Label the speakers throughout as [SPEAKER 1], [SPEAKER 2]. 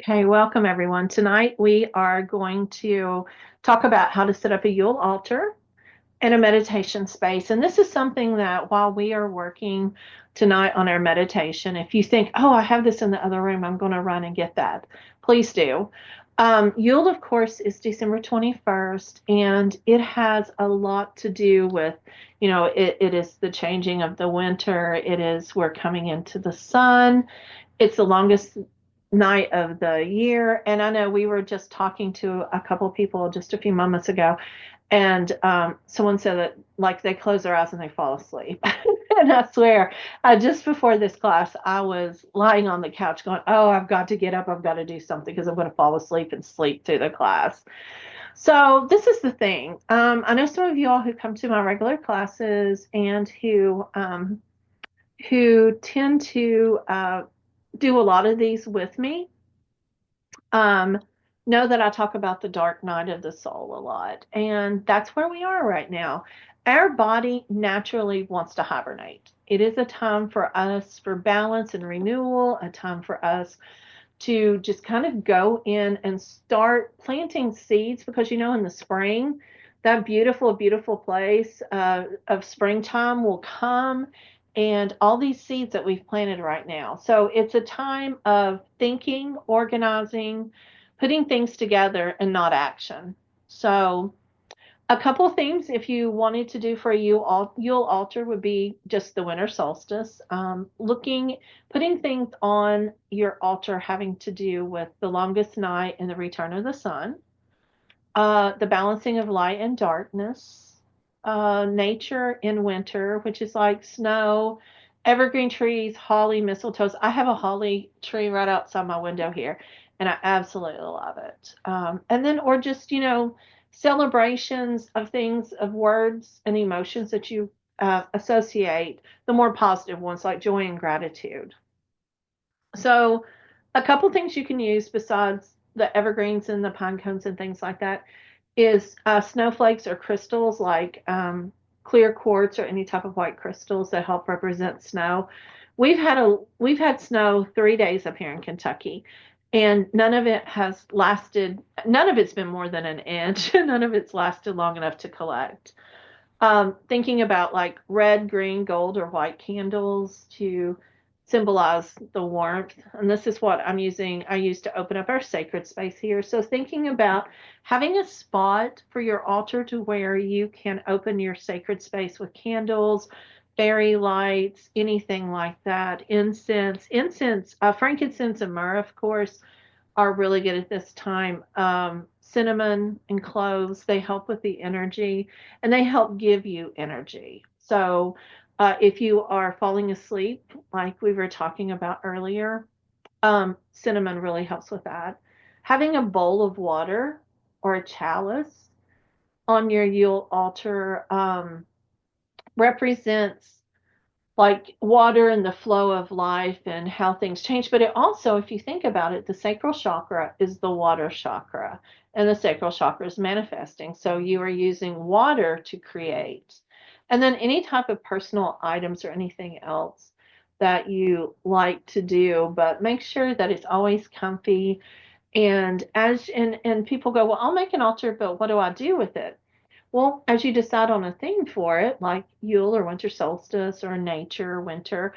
[SPEAKER 1] Okay, welcome everyone. Tonight we are going to talk about how to set up a Yule altar in a meditation space. And this is something that while we are working tonight on our meditation, if you think, oh, I have this in the other room, I'm going to run and get that, please do. Yule, of course, is December 21st, and it has a lot to do with, it is the changing of the winter. It is we're coming into the sun. It's the longest night of the year. And I know we were just talking to a couple of people just a few moments ago, and someone said that like they close their eyes and they fall asleep. And I swear, just before this class, I was lying on the couch going, "Oh, I've got to get up. I've got to do something because I'm going to fall asleep and sleep through the class." So this is the thing. I know some of you all who come to my regular classes and who tend to do a lot of these with me um, know that I talk about the dark night of the soul a lot. And that's where we are right now. Our body naturally wants to hibernate. It is a time for us for balance and renewal, a time for us to just kind of go in and start planting seeds because, in the spring, that beautiful, beautiful place of springtime will come and all these seeds that we've planted right now. So it's a time of thinking, organizing, putting things together, and not action. So a couple of things if you wanted to do for a Yule altar would be just the winter solstice. Putting things on your altar having to do with the longest night and the return of the sun, the balancing of light and darkness, nature in winter, which is like snow, evergreen trees, holly, mistletoes. I have a holly tree right outside my window here, and I absolutely love it. And then, or just, celebrations of things, of words and emotions that you associate, the more positive ones like joy and gratitude. So, a couple things you can use besides the evergreens and the pine cones and things like that is snowflakes or crystals like clear quartz or any type of white crystals that help represent snow. We've had snow 3 days up here in Kentucky, and none of it has lasted. None of it's been more than an inch. None of it's lasted long enough to collect. Thinking about like red, green, gold, or white candles to symbolize the warmth. And this is what I use to open up our sacred space here. So thinking about having a spot for your altar to where you can open your sacred space with candles, fairy lights, anything like that. Incense, frankincense and myrrh, of course, are really good at this time. Cinnamon and cloves, they help with the energy and they help give you energy. So, if you are falling asleep, like we were talking about earlier, cinnamon really helps with that. Having a bowl of water or a chalice on your Yule altar represents like water and the flow of life and how things change. But it also, if you think about it, the sacral chakra is the water chakra, and the sacral chakra is manifesting. So you are using water to create. And then any type of personal items or anything else that you like to do, but make sure that it's always comfy. And people go, well, I'll make an altar, but what do I do with it? Well, as you decide on a theme for it, like Yule or winter solstice or nature, winter,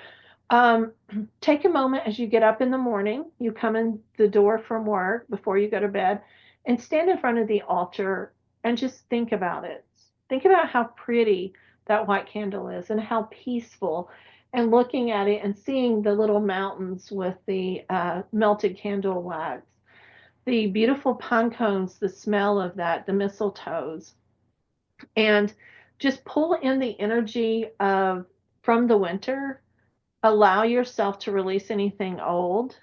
[SPEAKER 1] um, take a moment as you get up in the morning, you come in the door from work before you go to bed, and stand in front of the altar and just think about it. Think about how pretty that white candle is and how peaceful, and looking at it and seeing the little mountains with the melted candle wax, the beautiful pine cones, the smell of that, the mistletoes, and just pull in the energy of from the winter. Allow yourself to release anything old.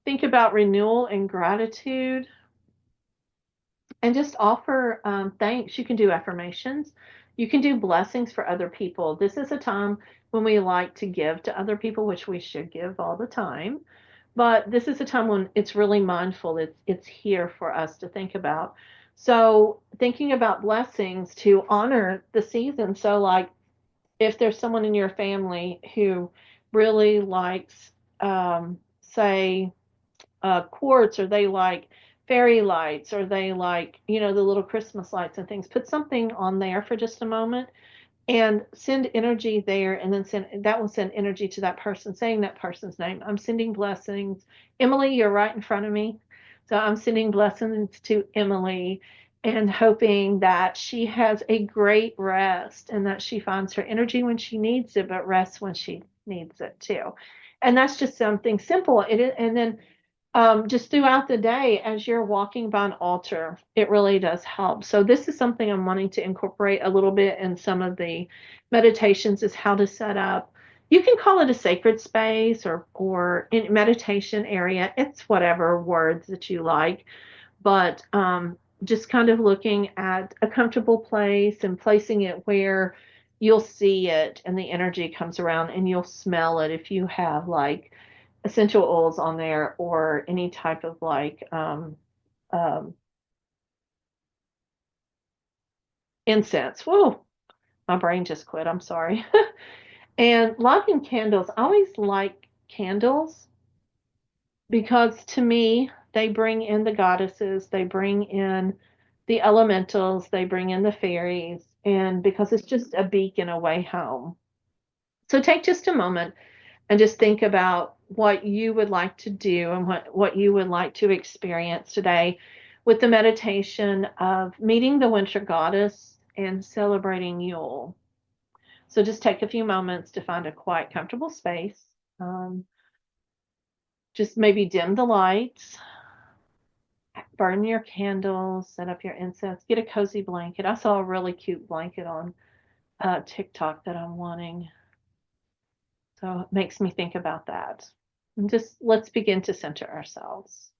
[SPEAKER 1] Think about renewal and gratitude, and just offer thanks. You can do affirmations. You can do blessings for other people. This is a time when we like to give to other people, which we should give all the time. But this is a time when it's really mindful. It's here for us to think about. So thinking about blessings to honor the season. So like if there's someone in your family who really likes, say, quartz, or they like fairy lights, or they like, the little Christmas lights and things. Put something on there for just a moment and send energy there, and then that will send energy to that person, saying that person's name. I'm sending blessings. Emily, you're right in front of me. So I'm sending blessings to Emily and hoping that she has a great rest and that she finds her energy when she needs it, but rests when she needs it too. And that's just something simple. And then just throughout the day, as you're walking by an altar, it really does help. So this is something I'm wanting to incorporate a little bit in some of the meditations, is how to set up. You can call it a sacred space or in meditation area. It's whatever words that you like, but just kind of looking at a comfortable place and placing it where you'll see it and the energy comes around and you'll smell it if you have like essential oils on there or any type of like um, incense. Whoa, my brain just quit. I'm sorry. And lighting candles, I always like candles because to me, they bring in the goddesses, they bring in the elementals, they bring in the fairies, and because it's just a beacon away home. So take just a moment and just think about what you would like to do and what you would like to experience today with the meditation of meeting the winter goddess and celebrating Yule. So just take a few moments to find a quiet, comfortable space. Um, just maybe dim the lights, burn your candles, set up your incense, get a cozy blanket. I saw a really cute blanket on TikTok that I'm wanting. So it makes me think about that. And just let's begin to center ourselves.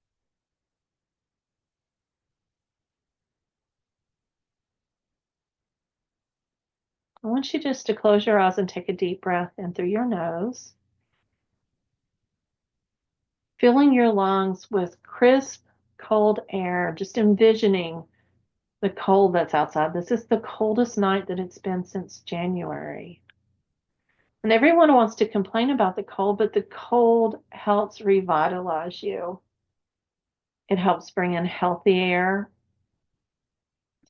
[SPEAKER 1] I want you just to close your eyes and take a deep breath in through your nose, filling your lungs with crisp, cold air, just envisioning the cold that's outside. This is the coldest night that it's been since January. And everyone wants to complain about the cold, but the cold helps revitalize you. It helps bring in healthy air.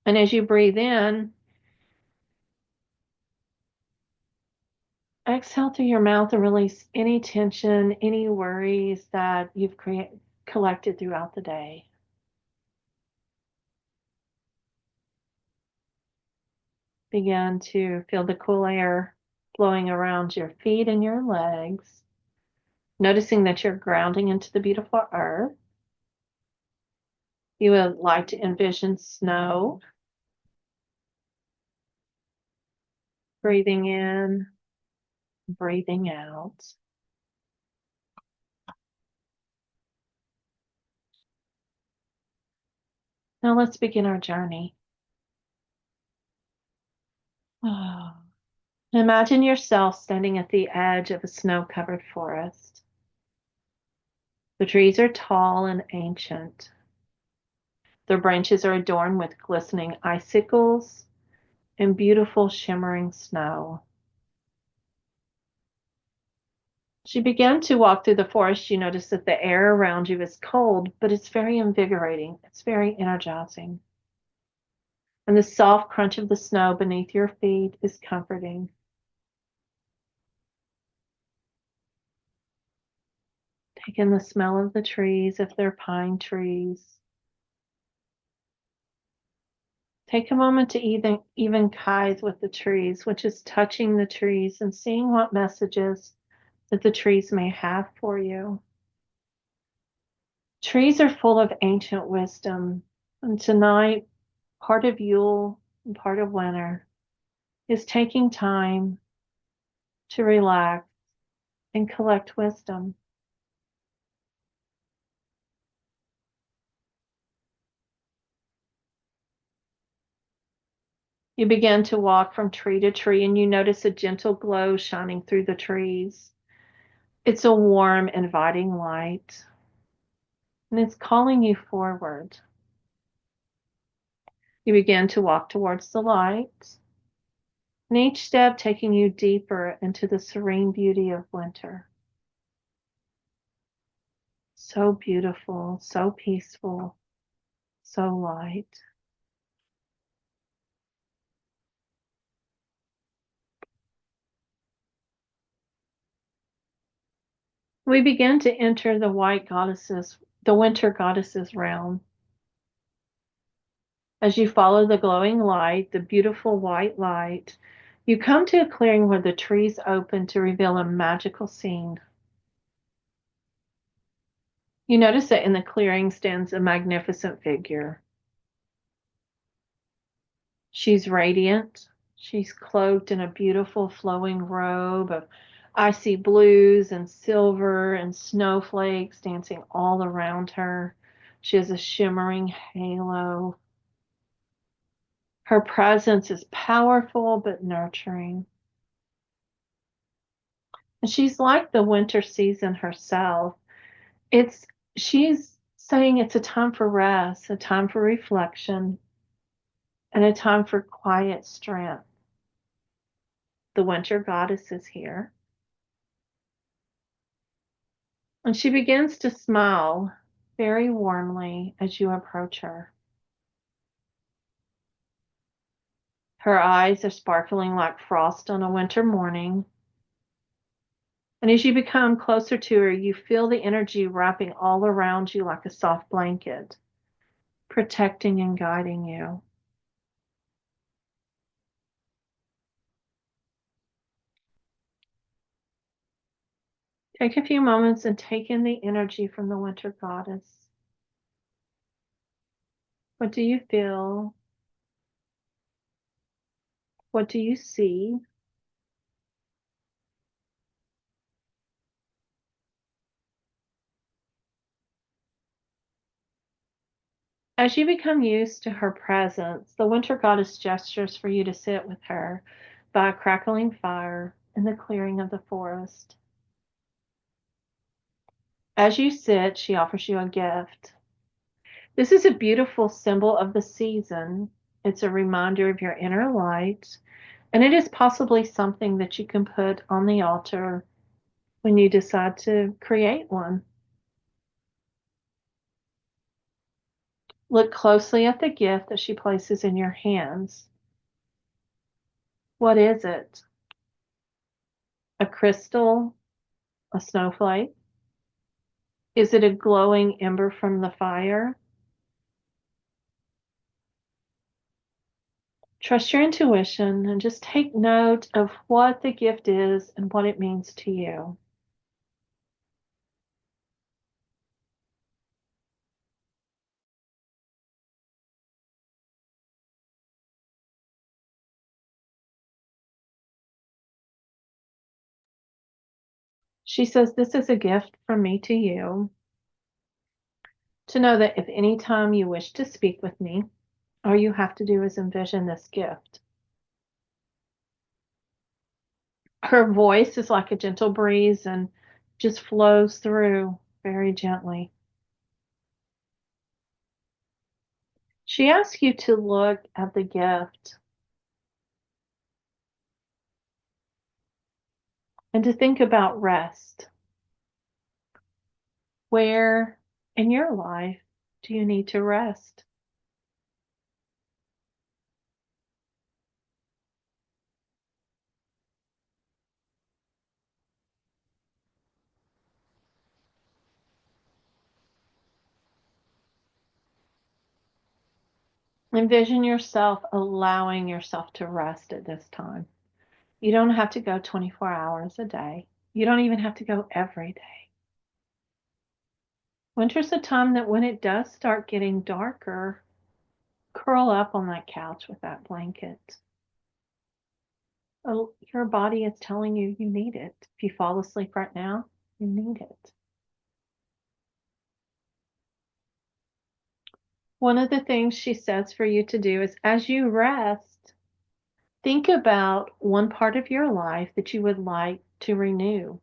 [SPEAKER 1] And as you breathe in, exhale through your mouth and release any tension, any worries that you've collected throughout the day. Begin to feel the cool air blowing around your feet and your legs, noticing that you're grounding into the beautiful earth. You would like to envision snow, breathing in, breathing out. Now let's begin our journey. Oh. Imagine yourself standing at the edge of a snow-covered forest. The trees are tall and ancient. Their branches are adorned with glistening icicles and beautiful shimmering snow. As you begin to walk through the forest, you notice that the air around you is cold, but it's very invigorating. It's very energizing. And the soft crunch of the snow beneath your feet is comforting. Take in the smell of the trees if they're pine trees. Take a moment to even kithe with the trees, which is touching the trees and seeing what messages that the trees may have for you. Trees are full of ancient wisdom, and tonight, part of Yule and part of winter is taking time to relax and collect wisdom. You begin to walk from tree to tree and you notice a gentle glow shining through the trees. It's a warm, inviting light, and it's calling you forward. You begin to walk towards the light, and each step taking you deeper into the serene beauty of winter. So beautiful, so peaceful, so light. We begin to enter the winter goddesses realm. As you follow the glowing light, the beautiful white light, you come to a clearing where the trees open to reveal a magical scene. You notice that in the clearing stands a magnificent figure. She's radiant. She's cloaked in a beautiful flowing robe of icy blues and silver and snowflakes dancing all around her. She has a shimmering halo. Her presence is powerful but nurturing. And she's like the winter season herself. It's she's saying it's a time for rest, a time for reflection, and a time for quiet strength. The winter goddess is here. And she begins to smile very warmly as you approach her. Her eyes are sparkling like frost on a winter morning. And as you become closer to her, you feel the energy wrapping all around you like a soft blanket, protecting and guiding you. Take a few moments and take in the energy from the winter goddess. What do you feel? What do you see? As you become used to her presence, the winter goddess gestures for you to sit with her by a crackling fire in the clearing of the forest. As you sit, she offers you a gift. This is a beautiful symbol of the season. It's a reminder of your inner light, and it is possibly something that you can put on the altar when you decide to create one. Look closely at the gift that she places in your hands. What is it? A crystal? A snowflake? Is it a glowing ember from the fire? Trust your intuition and just take note of what the gift is and what it means to you. She says, "This is a gift from me to you, to know that if any time you wish to speak with me, all you have to do is envision this gift." Her voice is like a gentle breeze and just flows through very gently. She asks you to look at the gift and to think about rest. Where in your life do you need to rest? Envision yourself allowing yourself to rest at this time. You don't have to go 24 hours a day. You don't even have to go every day. Winter's a time that when it does start getting darker, curl up on that couch with that blanket. Your body is telling you you need it. If you fall asleep right now, you need it. One of the things she says for you to do is as you rest, think about one part of your life that you would like to renew,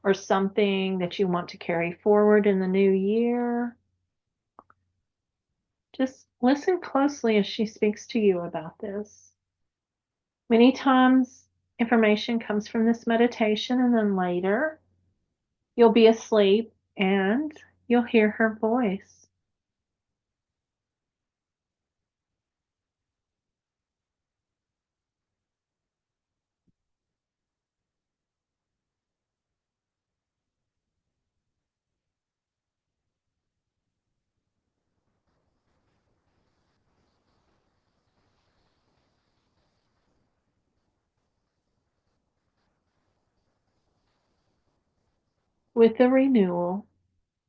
[SPEAKER 1] or something that you want to carry forward in the new year. Just listen closely as she speaks to you about this. Many times, information comes from this meditation, and then later, You'll be asleep and you'll hear her voice. With the renewal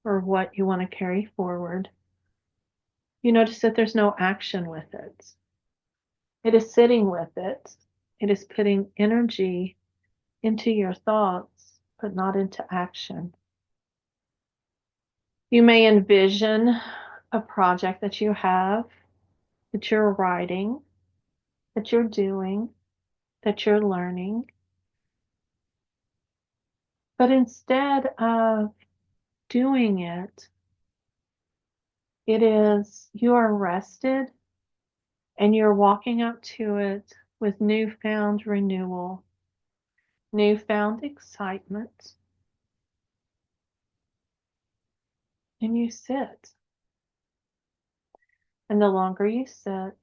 [SPEAKER 1] or what you want to carry forward, you notice that there's no action with it. It is sitting with it. It is putting energy into your thoughts, but not into action. You may envision a project that you have, that you're writing, that you're doing, that you're learning. But instead of doing it, it is you are rested and you're walking up to it with newfound renewal, newfound excitement, and you sit. And the longer you sit,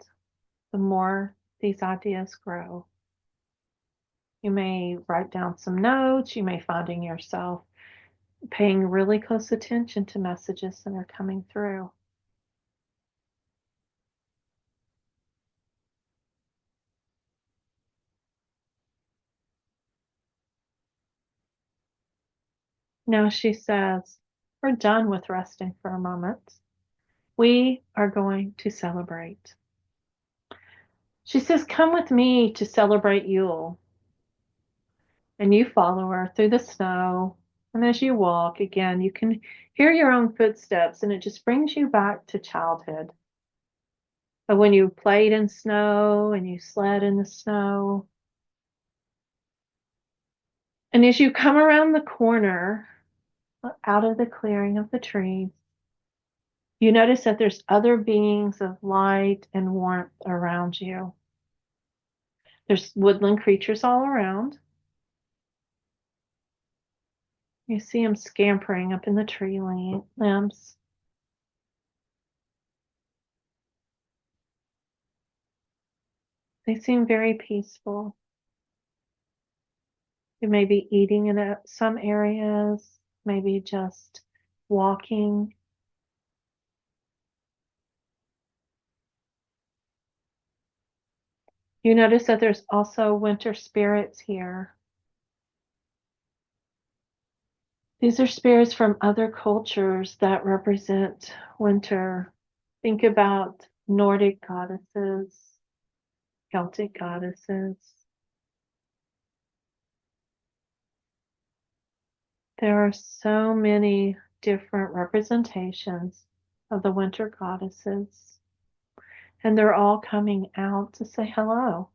[SPEAKER 1] the more these ideas grow. You may write down some notes, you may finding yourself paying really close attention to messages that are coming through. Now she says, we're done with resting for a moment. We are going to celebrate. She says, come with me to celebrate Yule. And you follow her through the snow. And as you walk, again, you can hear your own footsteps, and it just brings you back to childhood. Of when you played in snow and you sled in the snow. And as you come around the corner, out of the clearing of the trees, you notice that there's other beings of light and warmth around you. There's woodland creatures all around. You see them scampering up in the tree limbs. They seem very peaceful. They may be eating in some areas, maybe just walking. You notice that there's also winter spirits here. These are spirits from other cultures that represent winter. Think about Nordic goddesses, Celtic goddesses. There are so many different representations of the winter goddesses, and they're all coming out to say hello.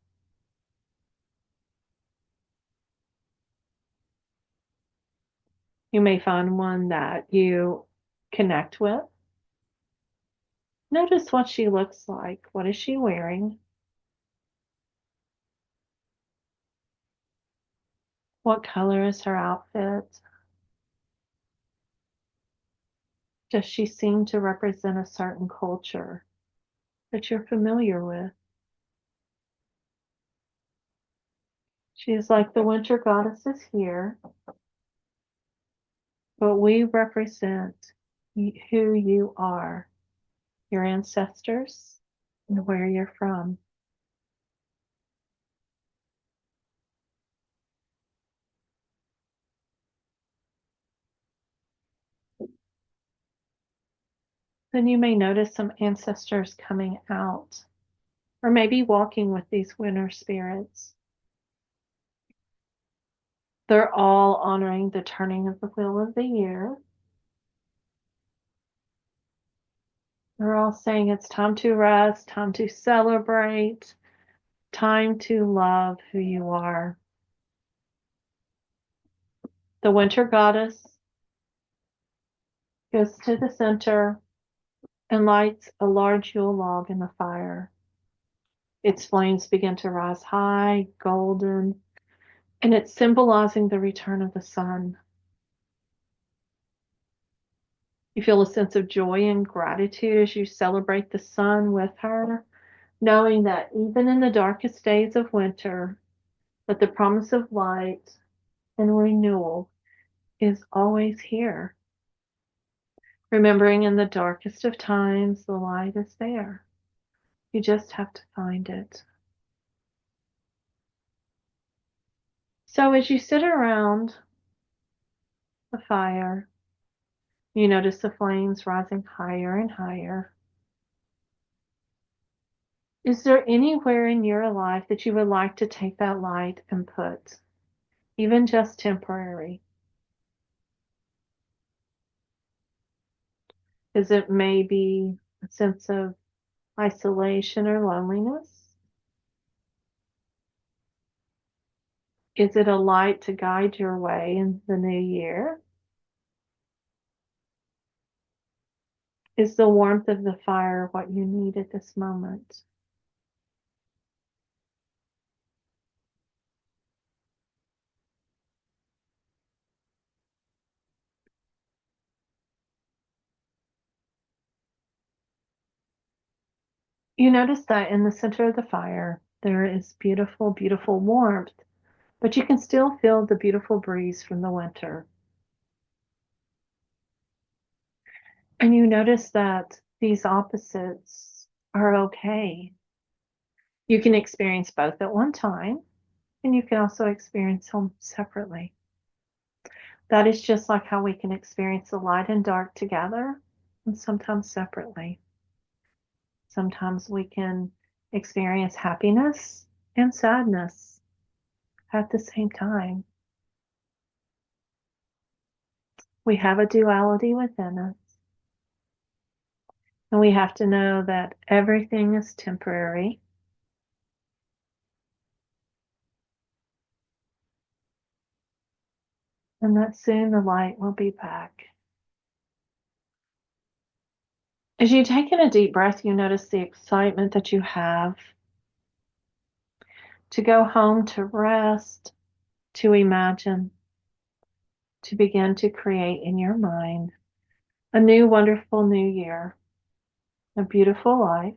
[SPEAKER 1] You may find one that you connect with. Notice what she looks like. What is she wearing? What color is her outfit? Does she seem to represent a certain culture that you're familiar with? She is like the winter goddesses here, but we represent who you are, your ancestors, and where you're from. Then you may notice some ancestors coming out, or maybe walking with these winter spirits. They're all honoring the turning of the wheel of the year. They're all saying it's time to rest, time to celebrate, time to love who you are. The winter goddess goes to the center and lights a large Yule log in the fire. Its flames begin to rise high, golden, and it's symbolizing the return of the sun. You feel a sense of joy and gratitude as you celebrate the sun with her, knowing that even in the darkest days of winter, that the promise of light and renewal is always here. Remembering in the darkest of times, the light is there. You just have to find it. So as you sit around the fire, you notice the flames rising higher and higher. Is there anywhere in your life that you would like to take that light and put, even just temporary? Is it maybe a sense of isolation or loneliness? Is it a light to guide your way in the new year? Is the warmth of the fire what you need at this moment? You notice that in the center of the fire, there is beautiful, beautiful warmth, but you can still feel the beautiful breeze from the winter. And you notice that these opposites are okay. You can experience both at one time, and you can also experience them separately. That is just like how we can experience the light and dark together, and sometimes separately. Sometimes we can experience happiness and sadness at the same time. We have a duality within us. And we have to know that everything is temporary. And that soon the light will be back. As you take in a deep breath, you notice the excitement that you have to go home, to rest, to imagine, to begin to create in your mind a new, wonderful new year, a beautiful life,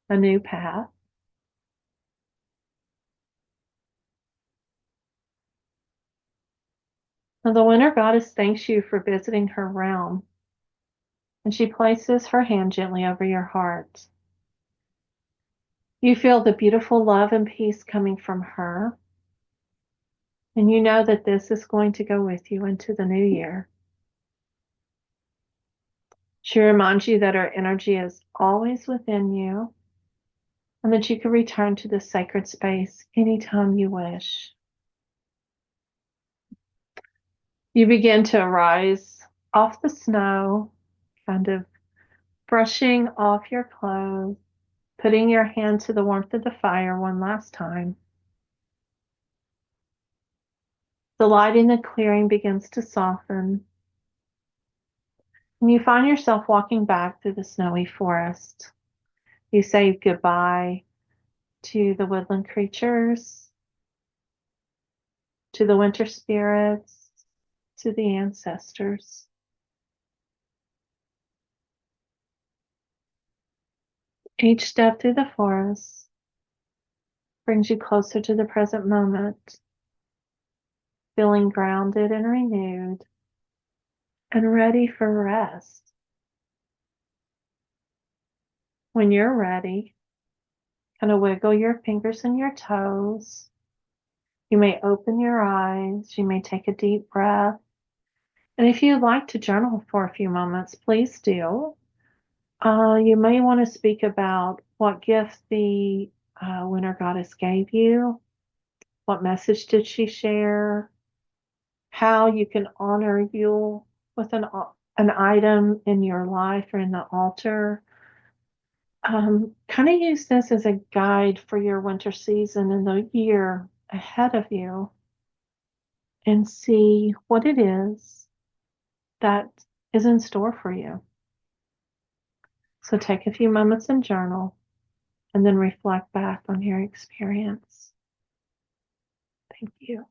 [SPEAKER 1] a new path. Now, the winter goddess thanks you for visiting her realm, and she places her hand gently over your heart. You feel the beautiful love and peace coming from her, and you know that this is going to go with you into the new year. She reminds you that her energy is always within you, and that you can return to this sacred space anytime you wish. You begin to rise off the snow, kind of brushing off your clothes, putting your hand to the warmth of the fire one last time. The light in the clearing begins to soften, and you find yourself walking back through the snowy forest. You say goodbye to the woodland creatures, to the winter spirits, to the ancestors. Each step through the forest brings you closer to the present moment, feeling grounded and renewed and ready for rest. When you're ready, kind of wiggle your fingers and your toes. You may open your eyes. You may take a deep breath. And if you'd like to journal for a few moments, please do. You may want to speak about what gift the winter goddess gave you. What message did she share? How you can honor Yule with an item in your life or in the altar. Kind of use this as a guide for your winter season and the year ahead of you, and see what it is that is in store for you. So take a few moments and journal, and then reflect back on your experience. Thank you.